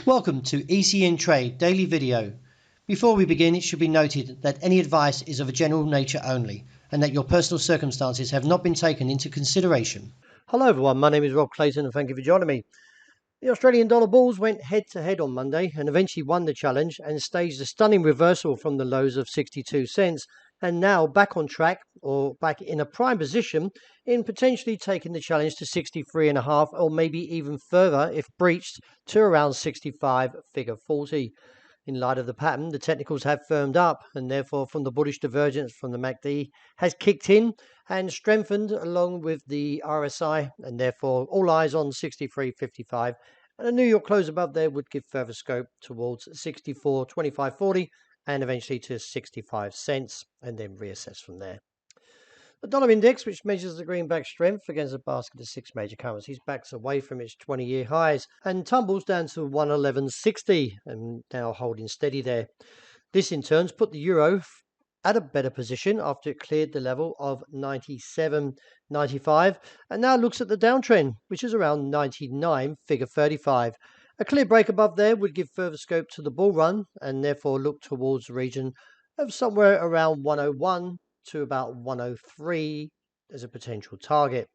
Welcome to ECNTRADE Daily Video. Before we begin, it should be noted that any advice is of a general nature only and that your personal circumstances have not been taken into consideration. Hello everyone, my name is Rob Clayton and thank you for joining me. The Australian dollar bulls went head to head on Monday and eventually won the challenge and staged a stunning reversal from the lows of 62 cents and now back on track or back in a prime position in potentially taking the challenge to 63.5 or maybe even further if breached to around 65 figure 40. In light of the pattern, the technicals have firmed up and therefore from the bullish divergence from the MACD has kicked in and strengthened along with the RSI, and therefore all eyes on 63.55, and a New York close above there would give further scope towards 64.25.40 and eventually to 65 cents and then reassess from there. The dollar index, which measures the greenback strength against a basket of 6 major currencies, backs away from its 20-year highs and tumbles down to 111.60 and now holding steady there. This in turn put the euro at a better position after it cleared the level of 97.95 and now looks at the downtrend, which is around 99 figure 35. A clear break above there would give further scope to the bull run and therefore look towards the region of somewhere around 101 to about 103 as a potential target.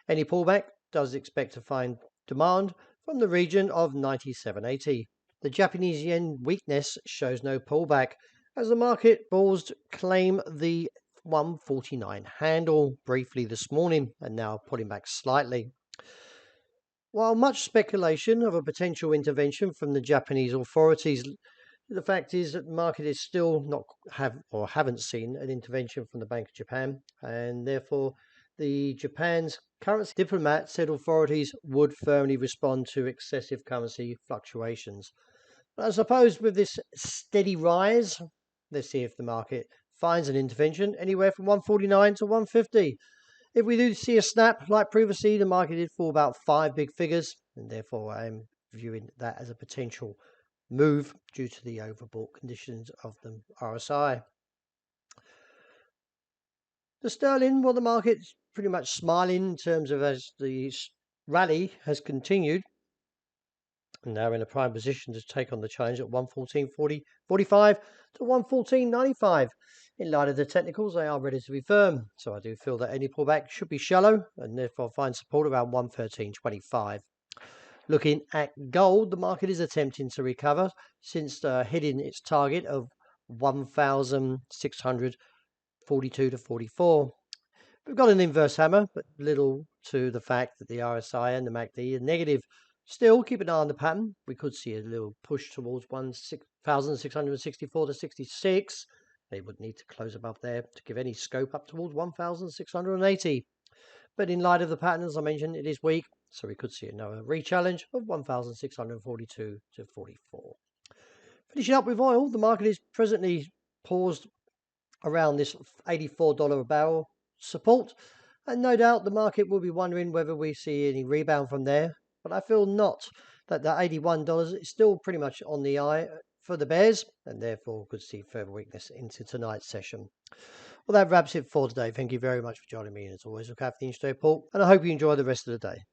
Any pullback does expect to find demand from the region of 97.80. The Japanese yen weakness shows no pullback as the market paused claim the 149 handle briefly this morning and now pulling back slightly. While much speculation of a potential intervention from the Japanese authorities, the fact is that the market is still haven't seen an intervention from the Bank of Japan, and therefore the Japan's currency diplomat said authorities would firmly respond to excessive currency fluctuations. But I suppose with this steady rise, let's see if the market finds an intervention anywhere from 149 to 150. If we do see a snap like previously, the market did fall about 5 big figures, and therefore I am viewing that as a potential move due to the overbought conditions of the RSI. The sterling, well, the market's pretty much smiling in terms of as the rally has continued, and now in a prime position to take on the challenge at 114.45 to 114.95. In light of the technicals, they are relatively firm, so I do feel that any pullback should be shallow and therefore find support around 113.25. Looking at gold, the market is attempting to recover since hitting its target of 1,642 to 44. We've got an inverse hammer, but little to the fact that the RSI and the MACD are negative. Still, keep an eye on the pattern. We could see a little push towards 1,664 to 66. They would need to close above there to give any scope up towards 1,680. But in light of the pattern, as I mentioned, it is weak, so we could see another re-challenge of 1,642 to 44. Finishing up with oil, the market is presently paused around this $84 a barrel support, and no doubt the market will be wondering whether we see any rebound from there, but I feel not, that the $81 is still pretty much on the eye for the bears, and therefore could see further weakness into tonight's session. Well, that wraps it for today. Thank you very much for joining me, and as always, look after the intraday report, and I hope you enjoy the rest of the day.